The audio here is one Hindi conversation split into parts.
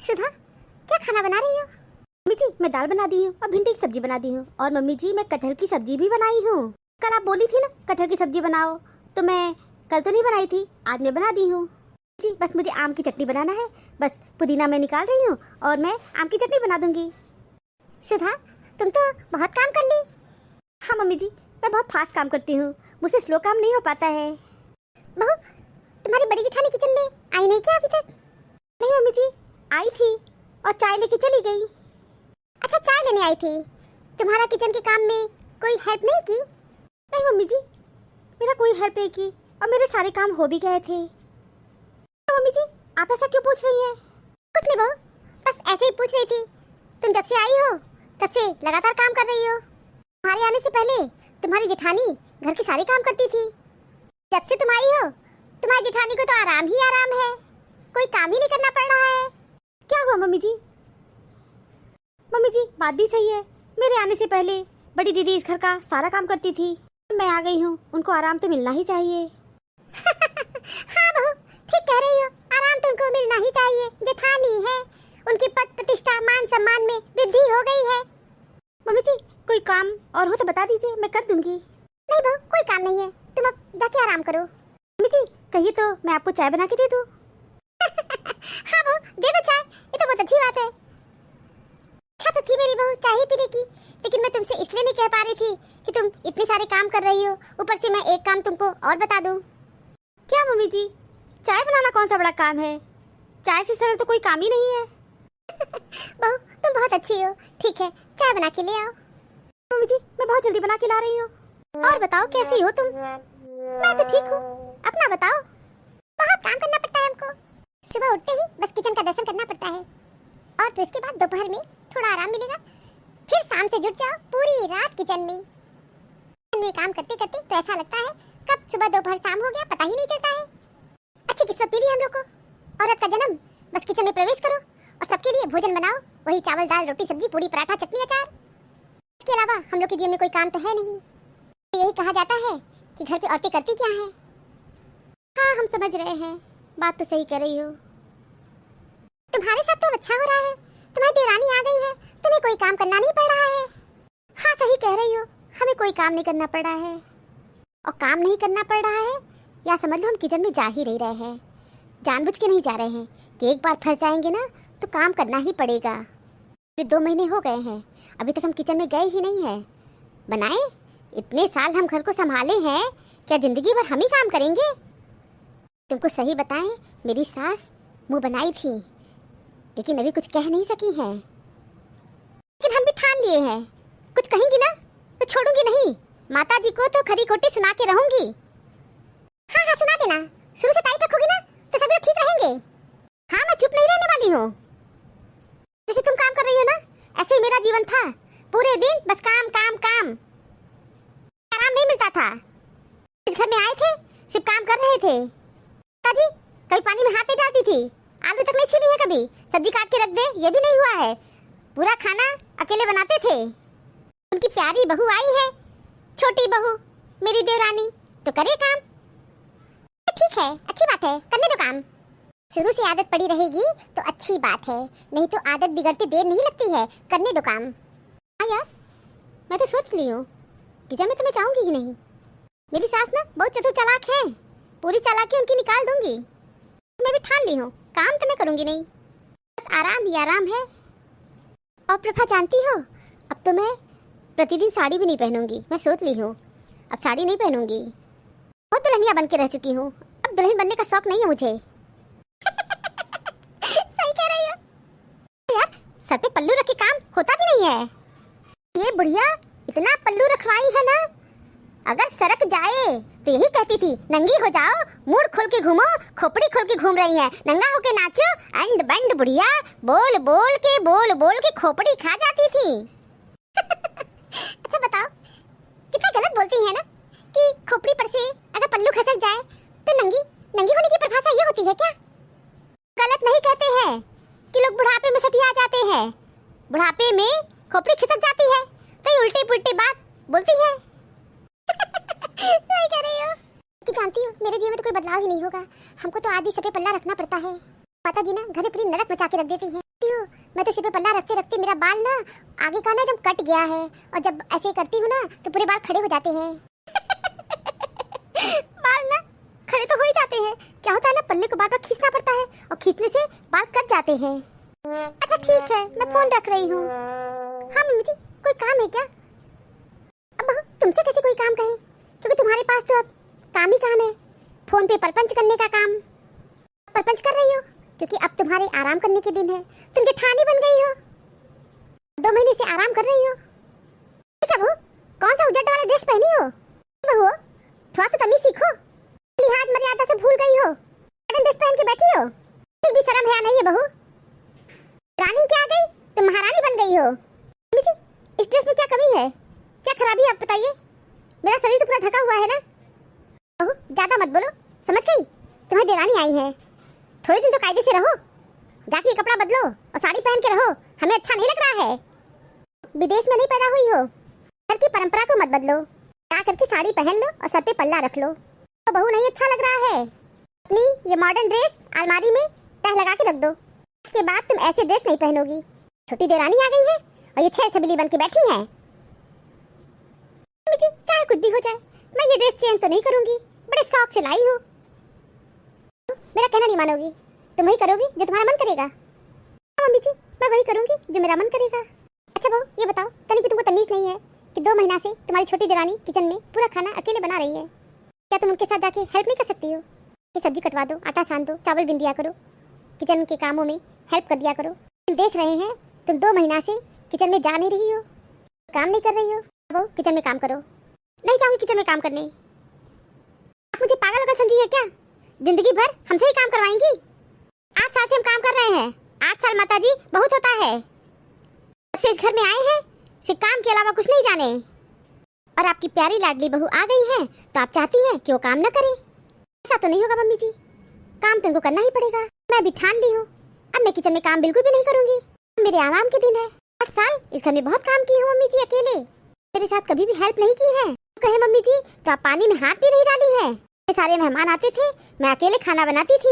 सुधा, क्या खाना बना रही हो? मम्मी जी मैं दाल बना दी हूँ और भिंडी की सब्जी बना दी हूँ। और मम्मी जी मैं कटहल की सब्जी भी बनाई हूँ। कल आप बोली थी ना कटहल की सब्जी बनाओ, तो मैं कल तो नहीं बनाई थी, आज मैं बना दी हूँ। जी बस मुझे आम की चटनी बनाना है, बस पुदीना मैं निकाल रही हूँ और मैं आम की चटनी बना दूंगी। सुधा, तुम तो बहुत काम कर ली। हाँ मम्मी जी, मैं बहुत फास्ट काम करती हूँ, मुझसे स्लो काम नहीं हो पाता है। बहू, तुम्हारी बड़ी जेठानी किचन में आई नहीं क्या अभी तक? नहीं मम्मी जी, आई थी और चाय लेके चली गई। अच्छा, चाय लेने आई थी। तुम्हारा किचन के काम में कोई हेल्प नहीं की? नहीं मम्मी जी, मेरा कोई हेल्प नहीं की और मेरे सारे काम हो भी गए थे। तो मम्मी जी आप ऐसा क्यों पूछ रही हैं? कुछ नहीं बहू, बस ऐसे ही पूछ रही थी। तुम जब से आई हो तब से लगातार काम कर रही हो। तुम्हारे आने से पहले तुम्हारी जेठानी घर के सारे काम करती थी। जब से तुम आई हो तुम्हारी जेठानी को तो आराम ही आराम है, कोई काम ही नहीं करना पड़ रहा है। क्या हुआ मम्मी जी? मम्मी जी बात भी सही है, मेरे आने से पहले बड़ी दीदी इस घर का सारा काम करती थी। मैं आ गई हूँ, उनको आराम तो मिलना ही चाहिए। हाँ बहू, ठीक कह रही हो, आराम तो उनको मिलना ही चाहिए। जेठानी है, उनकी पद प्रतिष्ठा मान सम्मान में वृद्धि हो गई है। मम्मी जी कोई काम और हो तो बता दीजिए, मैं कर दूंगी। नहीं बहू, कोई काम नहीं है, तुम अब जाके आराम करो। मम्मी जी कहिए तो मैं आपको चाय बना के दे दूँ। हाँ बहू, दे दो चाय, ये तो बहुत अच्छी बात है। अच्छा तो थी मेरी बहू चाय ही पीने की, लेकिन मैं तुमसे इसलिए नहीं कह पा रही थी कि तुम इतने सारे काम कर रही हो, ऊपर से मैं एक काम तुमको और बता दूं। क्या मम्मी जी, चाय बनाना कौन सा बड़ा काम है? चाय से सरल तो कोई काम ही नहीं है। बहू तुम बहुत अच्छी हो, ठीक है चाय बना के ले आओ। मम्मी जी मैं बहुत जल्दी बना के ला रही हूँ। और बताओ कैसी हो तुम? मैं तो ठीक हूँ, अपना बताओ। बहुत काम करना पड़ता है हमको, सुबह उठते ही बस किचन का दर्शन करना पड़ता है और फिर उसके बाद दोपहर में थोड़ा आराम मिलेगा, फिर शाम से जुट जाओ पूरी रात किचन में काम करते करते तो ऐसा लगता है कब सुबह दोपहर शाम हो गया पता ही नहीं चलता है। अच्छी किस्मत मिली हम लोग को, औरत का जन्म। बस किचन में प्रवेश करो और सबके लिए भोजन बनाओ, वही चावल दाल रोटी सब्जी पूरी पराठा चटनी अचार। इसके अलावा हम लोग के जीवन में कोई काम तो है नहीं। तो यही कहा जाता है कि घर पे औरतें करती क्या हैं। हाँ हम समझ रहे हैं, बात तो सही कर रही हो। तुम्हारे साथ तो अच्छा हो रहा है, तुम्हारी देवरानी आ गई है, तुम्हें कोई काम करना नहीं पड़ रहा है। हाँ सही कह रही हो, हमें कोई काम नहीं करना पड़ रहा है। और काम नहीं करना पड़ रहा है या समझ लो हम किचन में जा ही नहीं रहे हैं, जानबूझ के नहीं जा रहे हैं कि एक बार फंस जाएंगे ना तो काम करना ही पड़ेगा। तो 2 महीने हो गए हैं, अभी तक हम किचन में गए ही नहीं हैं। बनाए इतने साल हम घर को संभाले हैं, क्या जिंदगी भर हम ही काम करेंगे? तुमको सही बताएं, मेरी सास मुँह बनाई थी लेकिन अभी कुछ कह नहीं सकी है। लेकिन हम भी ठान लिए हैं, कुछ कहेंगी ना तो छोड़ूंगी नहीं, माता जी को तो खरी खोटी सुना के रहूंगी। हाँ हाँ सुना देना, शुरू से टाइट रखोगी ना तो सब लोग ठीक रहेंगे। हाँ मैं चुप नहीं रहने वाली हूँ। जैसे तुम काम कर रही हो ना ऐसे ही मेरा जीवन था, पूरे दिन बस काम काम काम, आराम नहीं मिलता था। इस घर में आए थे सिर्फ काम कर रहे थे। दादी कभी पानी में हाथ नहीं डालती थी, आलू तक नहीं छीली है कभी, सब्जी काट के रख दे ये भी नहीं हुआ है, पूरा खाना अकेले बनाते थे। उनकी प्यारी बहू आई है, छोटी बहू मेरी देवरानी, तो करे काम। ठीक है, अच्छी बात है, करने दो काम। शुरू से आदत पड़ी रहेगी तो अच्छी बात है, नहीं तो आदत बिगड़ते देर नहीं लगती है। करने दो काम। हाँ यार मैं तो सोच ली हूँ किचन में तो मैं चाहूंगी ही नहीं। मेरी सास ना बहुत चतुर चालाक है, पूरी चालाकी उनकी निकाल दूंगी। मैं भी ठान ली हूँ काम तो मैं करूंगी नहीं, बस आराम ही आराम है। और प्रभा जानती हो अब तो मैं प्रतिदिन साड़ी भी नहीं पहनूंगी, मैं सोच ली हूँ अब साड़ी नहीं पहनूंगी। बहुत दुल्हनिया बन के रह चुकी हूँ, अब दुल्हन बनने का शौक नहीं है मुझे। सही कह रही हो यार, सर पे पल्लू रख के काम होता भी नहीं है। ये बुढ़िया इतना पल्लू रखवाई है ना, अगर सरक जाए तो यही कहती थी नंगी हो जाओ, मुड़ खोल के घूमो, खोपड़ी खोल के घूम रही है, नंगा होके नाचो। अंड बंड बुढ़िया बोल बोल के खोपड़ी खा जाती थी। अच्छा बताओ, कितना गलत बोलती है ना कि खोपड़ी पर से अगर पल्लू खसक जाए तो नंगी होने की परिभाषा ये होती है क्या? गलत नहीं कहते हैं कि लोग बुढ़ापे में सटिया जाते हैं, बुढ़ापे में खोपड़ी खिसक जाती है तो ये उल्टी पुल्टी बात बोलती है। सही कह रही हो कि जानती हो मेरे जीवन में तो कोई बदलाव ही नहीं होगा, हमको तो आदि सर पे पल्ला रखना पड़ता है। माता जी ना घर में पूरी नरक मचा के रख देती है। मैं तो सिर पे पल्ला रखते रखते मेरा बाल ना आगे का ना एकदम कट गया है, और जब ऐसे करती हूँ ना तो पूरे बाल खड़े हो जाते हैं। बाल ना खड़े तो हो ही जाते हैं, क्या होता है ना पल्ले को बार बार खींचना पड़ता है और खींचने से बाल कट जाते हैं। अच्छा ठीक है, मैं फोन रख रही हूँ। हाँ मम्मी जी, कोई काम है क्या? अब बहू तुमसे कैसे कोई काम कहे, क्योंकि तुम्हारे पास तो अब काम ही काम है, फोन पे परपंच करने का काम। परपंच कर रही हो क्योंकि अब तुम्हारे आराम करने के दिन है, तुम जेठानी बन गई हो, 2 महीने से आराम कर रही हो। क्या बहू, कौन सा उजट वाला ड्रेस पहनी हो? बहू थोड़ा सा तमीज सीखो, लिहाज मर्यादा से भूल गई हो, मॉडर्न ड्रेस पहन के बैठी हो, फिर भी शर्म है नहीं है बहू? रानी क्या आ गई, तुम महारानी बन गई हो। मम्मी जी इस ड्रेस में क्या कमी है, क्या खराबी है आप बताइए? मेरा शरीर तो पूरा ढका हुआ है ना। बहू ज्यादा मत बोलो, समझ गई? तुम्हारी देरानी आई है, थोड़े दिन तो कायदे से रहो, जाके कपड़ा बदलो और साड़ी पहन के रहो, हमें अच्छा नहीं लग रहा है। विदेश में नहीं पैदा हुई हो, घर की परंपरा को मत बदलो, जा करके साड़ी पहन लो और सर पे पल्ला रख लो। तो बहू नहीं अच्छा लग रहा है, अपनी ये मॉडर्न ड्रेस अलमारी में तह लगा के रख दो, इसके बाद तुम ऐसे ड्रेस नहीं पहनोगी। छोटी देरानी आ गई है और ये 6 छबिली बन के बैठी है। मुझे चाहे कुछ भी हो जाए मैं ये ड्रेस चेंज तो नहीं करूंगी, बड़े शौक से लाई हूँ। मेरा कहना नहीं मानोगी, तुम वही करोगी जो तुम्हारा मन करेगा। हाँ मम्मी जी मैं वही करूंगी जो मेरा मन करेगा। अच्छा बहू ये बताओ, तनिक भी तुमको तमीज नहीं है कि 2 महीना से तुम्हारी छोटी देरानी किचन में पूरा खाना अकेले बना रही है, क्या तुम उनके साथ जाके हेल्प नहीं कर सकती हो? कि सब्जी कटवा दो, आटा सान दो, चावल बिन दिया करो, किचन के कामों में हेल्प कर दिया करो। तुम देख रहे हैं तुम 2 महीना से किचन में जा नहीं रही हो, काम नहीं कर रही हो, वो किचन में काम करो। नहीं जाऊंगी किचन में काम करने। आप मुझे पागल होकर समझी है क्या? जिंदगी भर हमसे ही काम करवाएंगी? 8 साल से हम काम कर रहे हैं, 8 साल माता जी बहुत होता है। जब से इस घर में आए हैं सिर्फ काम के अलावा कुछ नहीं जाने, और आपकी प्यारी लाडली बहू आ गई है तो आप चाहती हैं कि वो काम न करे। ऐसा तो नहीं होगा मम्मी जी, काम तुमको करना ही पड़ेगा। मैं भी ठान ली हूँ, अब मैं किचन में काम बिल्कुल भी नहीं करूंगी। मेरे आराम के दिन है, 8 साल इस घर में बहुत काम की हूँ मम्मी जी अकेले, मेरे साथ कभी भी हेल्प नहीं की है। कहे मम्मी जी तो आप पानी में हाथ भी नहीं डाली है। सारे मेहमान आते थे, मैं अकेले खाना बनाती थी,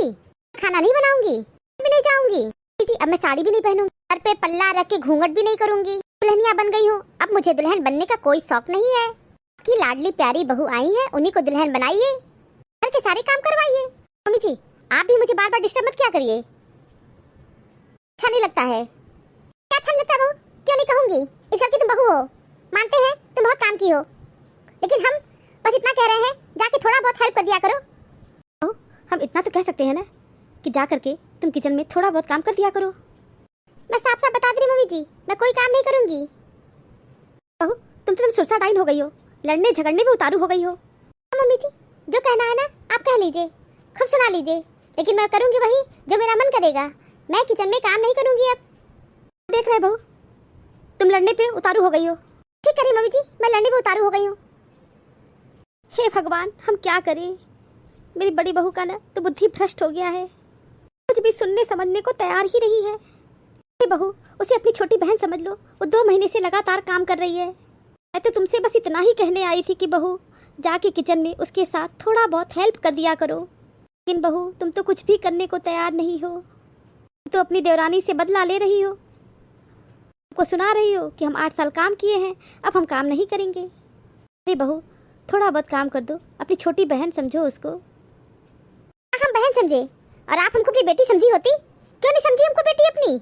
खाना नहीं बनाऊंगी, भी नहीं जाऊंगी जी। अब मैं साड़ी भी नहीं पहनूंगी, सर पे पल्ला रख के घूंघट भी नहीं करूंगी, दुल्हनिया बन गई हूँ, अब मुझे दुल्हन बनने का कोई शौक नहीं है। आपकी लाडली प्यारी बहू आई है, उन्हीं को दुल्हन बनाइए, घर के सारे काम करवाइए। मम्मी जी आप भी मुझे बार बार डिस्टर्ब मत क्या करिए, अच्छा नहीं लगता है। क्या अच्छा नहीं लगता बहू? क्यों नहीं कहूंगी, इस घर की तुम बहू हो, मानते हैं तुम बहुत काम की हो, लेकिन हम बस इतना कह रहे हैं जाके थोड़ा बहुत हेल्प कर दिया करो। हम इतना तो कह सकते हैं ना कि जा करके तुम किचन में थोड़ा बहुत काम कर दिया करो। मैं साफ साफ बता रही मम्मी जी, मैं कोई काम नहीं करूंगी। बहू तुम सुरसा डाइन हो गई हो, लड़ने झगड़ने में उतारू हो गई हो। मम्मी जी जो कहना है ना आप कह लीजिए, खूब सुना लीजिए, लेकिन मैं करूंगी वही जो मेरा मन करेगा, मैं किचन में काम नहीं करूंगी। अब देख रहे बहू तुम लड़ने पे उतारू हो गई हो। ठीक करी मम्मी जी, मैं लड़ने पे उतारू हो गई हूँ। हे भगवान हम क्या करें, मेरी बड़ी बहू का ना तो बुद्धि भ्रष्ट हो गया है, कुछ भी सुनने समझने को तैयार ही नहीं है। हे बहू उसे अपनी छोटी बहन समझ लो, वो 2 महीने से लगातार काम कर रही है। मैं तो तुमसे बस इतना ही कहने आई थी कि बहू जाके किचन में उसके साथ थोड़ा बहुत हेल्प कर दिया करो, लेकिन बहू तुम तो कुछ भी करने को तैयार नहीं हो। तुम तो अपनी देवरानी से बदला ले रही हो, को सुना रही हो कि हम 8 साल काम किए हैं, अब हम काम नहीं करेंगे। अरे बहू थोड़ा बहुत काम कर दो, अपनी छोटी बहन समझो उसको। हम बहन समझे और आप हमको अपनी बेटी समझी होती, क्यों नहीं समझी हमको बेटी अपनी?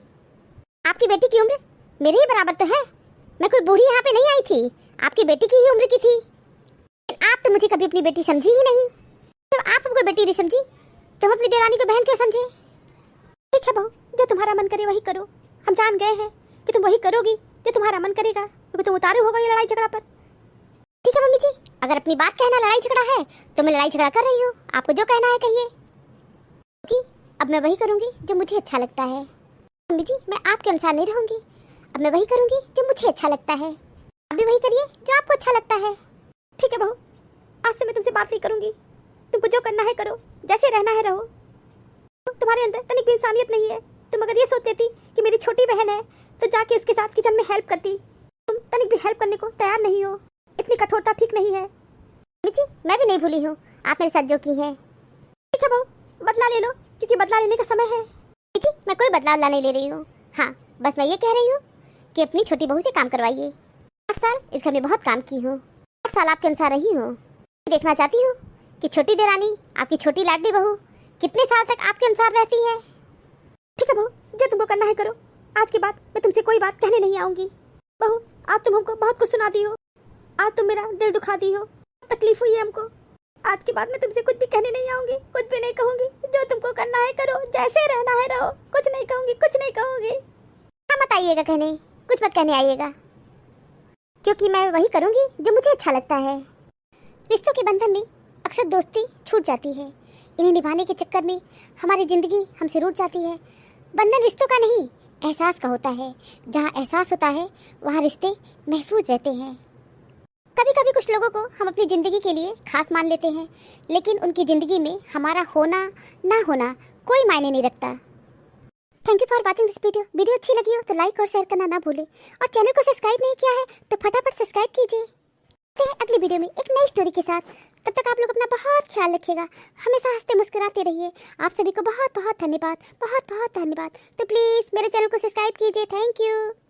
आपकी बेटी की उम्र मेरे ही बराबर तो है, मैं कोई बूढ़ी यहाँ पे नहीं आई थी, आपकी बेटी की ही उम्र की थी। आप तो मुझे कभी अपनी बेटी समझी ही नहीं, जब आप हमको बेटी नहीं समझी तुम अपनी देवरानी को बहन क्यों समझे? ठीक है बहू जो तुम्हारा मन करे वही करो, हम जान गए हैं कि तुम वही करोगी जो तुम्हारा मन करेगा, क्योंकि तुम उतारू हो गई लड़ाई झगड़ा पर। ठीक है मम्मी जी, अगर अपनी बात कहना लड़ाई झगड़ा है तो मैं लड़ाई झगड़ा कर रही हूँ, आपको जो कहना है कहिए, क्योंकि अब मैं वही करूँगी जो मुझे अच्छा लगता है। मम्मी जी मैं आपके अनुसार नहीं रहूँगी, अब मैं वही करूँगी जो मुझे अच्छा लगता है, आप भी वही करिए जो आपको अच्छा लगता है। ठीक है बहू आज से मैं तुमसे बात नहीं करूँगी, तुमको जो करना है करो, जैसे रहना है रहो। तुम्हारे अंदर तनिक भी इंसानियत नहीं है, तुम अगर ये सोच लेती कि मेरी छोटी बहन है तो जाके उसके साथ किचन में हेल्प करती, तुम तनिक भी हेल्प करने को तैयार नहीं हो, इतनी कठोरता ठीक नहीं है। जी मैं भी नहीं भूली हूँ आप मेरे साथ जो की है। ठीक है बहू बदला ले लो, क्योंकि बदला लेने का समय है। जी मैं कोई बदलाव लाने ले रही हूँ। हाँ बस मैं ये कह रही हूँ कि अपनी छोटी बहू से काम करवाइए। 8 साल इस घर में बहुत काम की हूँ, 8 साल आपके अनुसार रही हूँ। देखना चाहती हूँ कि छोटी देरानी आपकी छोटी लाडली बहू कितने साल तक आपके अनुसार रहती है। ठीक है बहू, जो तुमको करना है करो। आज के बाद मैं तुमसे कोई बात कहने नहीं आऊंगी। बहू आज तुम हमको बहुत कुछ सुना दी हो, आज तुम मेरा दिल दुखा दी हो, तकलीफ हुई है हमको। आज के बाद मैं तुमसे कुछ भी कहने नहीं आऊंगी, कुछ भी नहीं कहूंगी। जो तुमको करना है करो, जैसे रहना है रहो, कुछ नहीं कहूंगी, कुछ नहीं कहूंगी। हाँ मत आइएगा कहने, कुछ मत कहने आइएगा, क्योंकि मैं वही करूंगी जो मुझे अच्छा लगता है। रिश्तों के बंधन में अक्सर दोस्ती छूट जाती है, इन्हें निभाने के चक्कर में हमारी जिंदगी हमसे रूठ जाती है। बंधन रिश्तों का नहीं एहसास का होता है, जहाँ एहसास होता है वहाँ रिश्ते महफूज रहते हैं। कभी कभी कुछ लोगों को हम अपनी ज़िंदगी के लिए खास मान लेते हैं, लेकिन उनकी ज़िंदगी में हमारा होना ना होना कोई मायने नहीं रखता। Thank you for watching this video. Video अच्छी लगी हो तो लाइक और शेयर करना ना भूलें, और चैनल को सब्सक्राइब नहीं किया है तो फटाफट सब्सक्राइब कीजिए। मिलते हैं अगली वीडियो में एक नई स्टोरी के साथ। तब तक आप लोग अपना बहुत ख्याल रखिएगा, हमेशा हंसते मुस्कुराते रहिए। आप सभी को बहुत बहुत धन्यवाद, बहुत बहुत धन्यवाद। तो प्लीज़ मेरे चैनल को सब्सक्राइब कीजिए। Thank you.